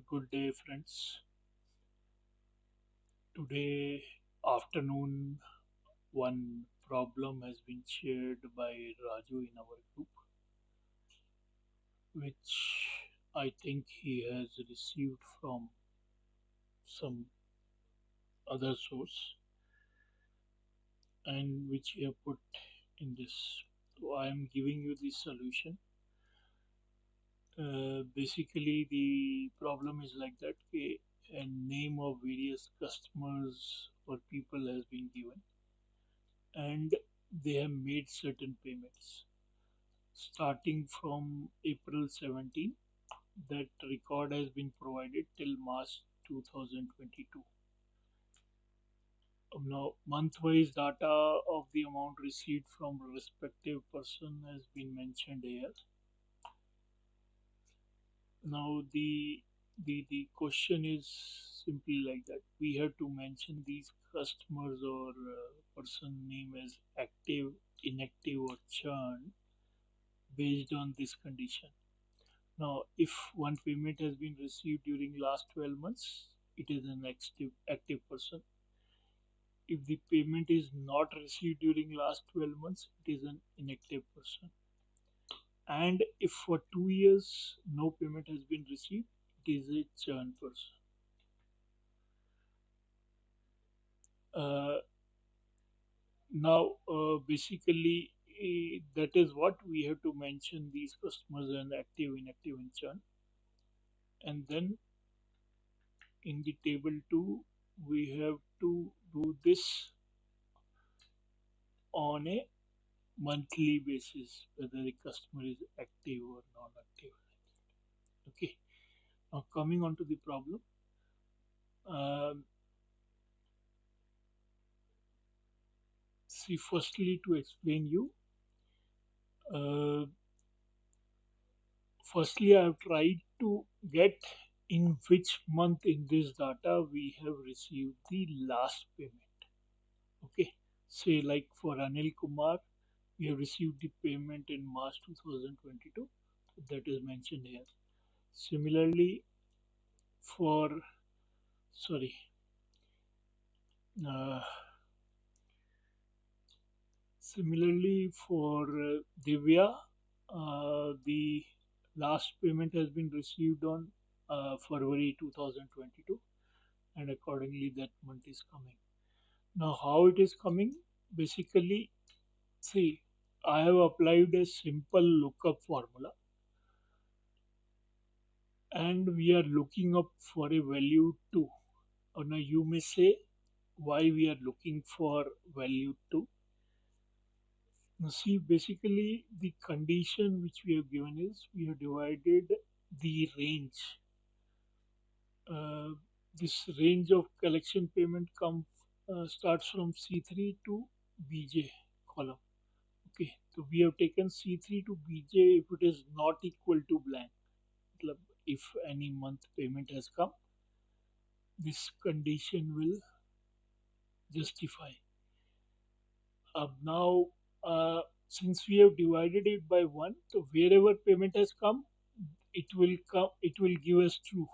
Good day, friends. Today afternoon, one problem has been shared by Raju in our group, which I think he has received from some other source and which he have put in this. So I am giving you the solution. Basically, the problem is like that. A name of various customers or people has been given and they have made certain payments starting from April 17. That record has been provided till March 2022. Now, month-wise data of the amount received from respective person has been mentioned here. Now, the question is simply like that. We have to mention these customers or person name as active, inactive, or churn based on this condition. Now, if one payment has been received during last 12 months, it is an active person. If the payment is not received during last 12 months, it is an inactive person. And if for 2 years no payment has been received, it is a churn person. Uh, now, basically, that is what we have to mention these customers and active, inactive, and churn. And then in the table 2, we have to do this on a monthly basis whether the customer is active or non-active. Okay, now coming on to the problem. um, See, firstly, to explain you, uh, firstly I have tried to get in which month in this data we have received the last payment. Okay, say like for Anil Kumar, we have received the payment in March 2022, that is mentioned here. Similarly, for, sorry, uh, similarly for Divya, the last payment has been received on February 2022, and accordingly that month is coming. Now, how it is coming? Basically, see, I have applied a simple lookup formula, and we are looking up for a value 2. Now, you may say why we are looking for value 2. Now, see, basically, the condition which we have given is we have divided the range. Uh, this range of collection payment starts from C3 to BJ column. Okay, so we have taken C3 to BJ if it is not equal to blank. मतलब if any month payment has come, this condition will justify. Now, since we have divided it by 1, so wherever payment has come, it will give us true,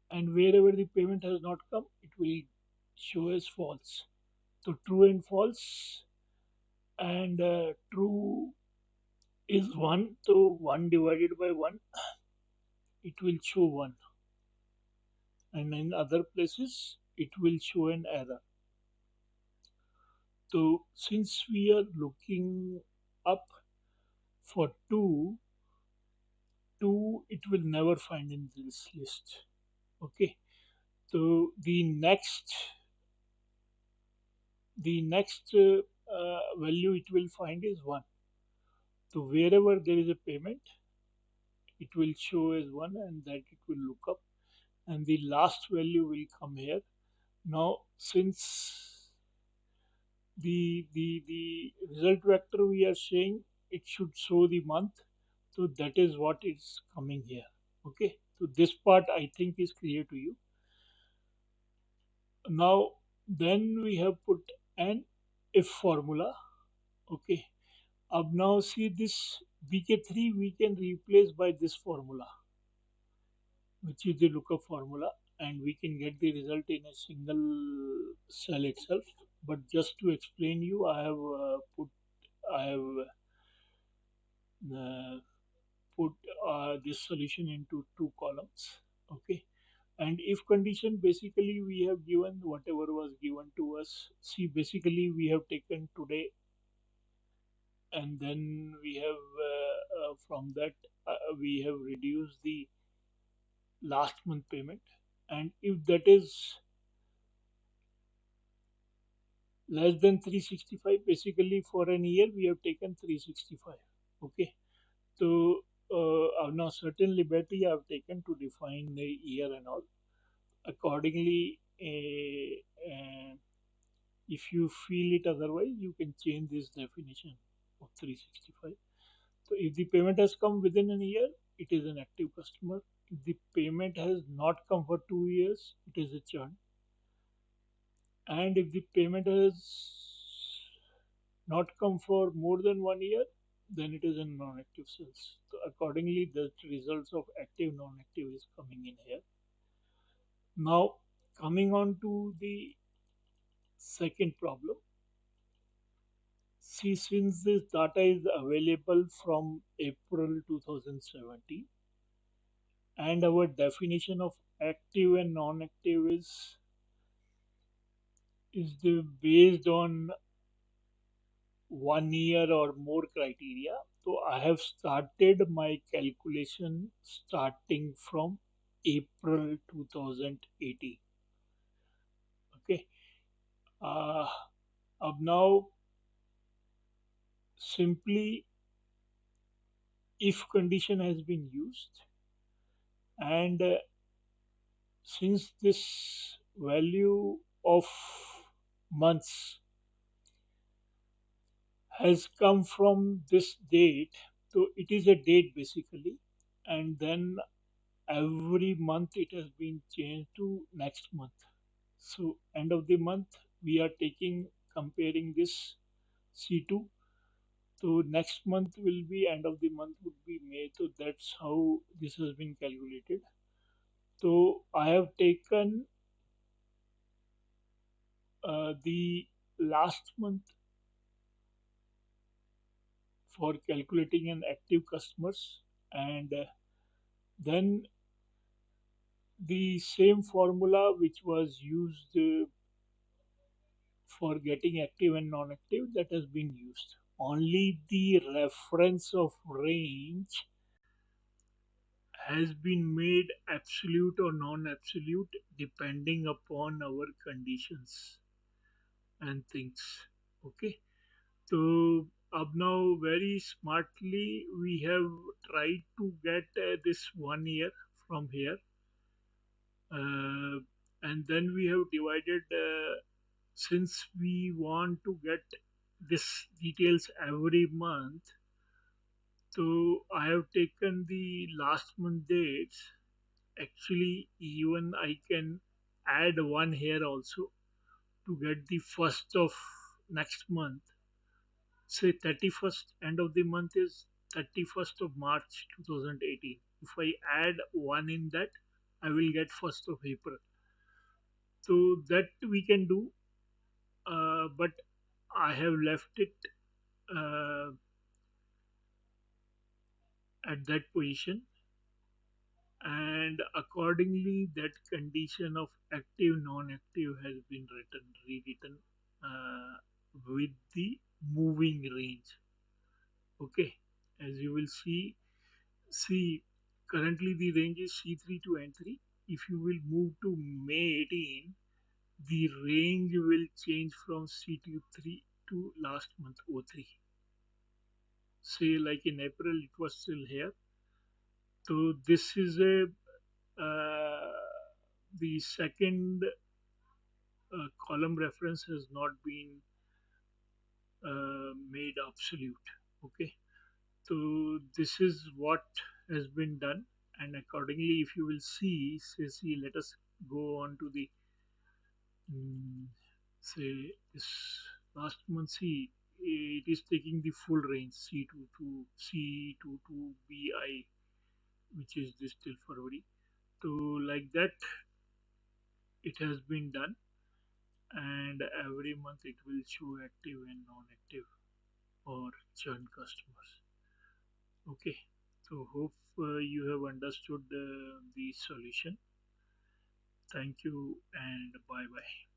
and wherever the payment has not come, it will show as false. So true and false, and true is 1, so 1 divided by 1, it will show 1, and in other places it will show an error. So since we are looking up for 2, 2 it will never find in this list. Okay, so the next value it will find is 1. So wherever there is a payment, it will show as 1, and that it will look up, and the last value will come here. Now, since the result vector we are saying it should show the month, so that is what is coming here. Okay, so this part I think is clear to you. Now, then we have put an if formula. Okay, Ab now see this VK3 we can replace by this formula, which is the lookup formula, and we can get the result in a single cell itself. But just to explain you, I have uh, put this solution into two columns. Okay, and if condition, basically we have given whatever was given to us. See, basically we have taken today, and then we have from that we have reduced the last month payment, and if that is less than 365, basically for an year we have taken 365. Okay, so now certain liberty I have taken to define the year and all accordingly. If you feel it otherwise, you can change this definition of 365. So if the payment has come within a year, it is an active customer. If the payment has not come for 2 years, it is a churn. And if the payment has not come for more than 1 year, then it is in non-active sales. So accordingly, the results of active non-active is coming in here. Now coming on to the second problem. See, since this data is available from April 2017, and our definition of active and non-active based on 1 year or more criteria. So I have started my calculation starting from April 2018. Okay. Uh, Ab now simply if condition has been used, and since this value of months has come from this date, so it is a date basically, and then every month it has been changed to next month. So end of the month we are taking comparing this C2. So next month will be end of the month would be May. So that's how this has been calculated. So I have taken the last month for calculating an active customers, and then the same formula which was used for getting active and non-active, that has been used. Only the reference of range has been made absolute or non-absolute depending upon our conditions and things. Okay, so up now very smartly we have tried to get this 1 year from here, uh, and then we have divided, since we want to get this details every month. So I have taken the last month dates. Actually, even I can add one here also to get the first of next month. Say 31st, end of the month is 31st of March 2018. If I add one in that, I will get 1st of April. So that we can do, but I have left it uh, at that position, and accordingly that condition of active non-active has been rewritten uh, with the moving range. Okay, as you will see currently the range is C3 to N3. If you will move to May 18, the range will change from C23 to last month O3. Say like in April it was still here. So this is a the second column reference has not been made absolute. Okay, so this is what has been done, and accordingly, if you will see, let us go on to the say this last month. See, it is taking the full range C22BI, which is this till February. So like that, it has been done, and every month it will show active and non-active or churn customers. Okay, so hope you have understood the solution. Thank you and bye bye.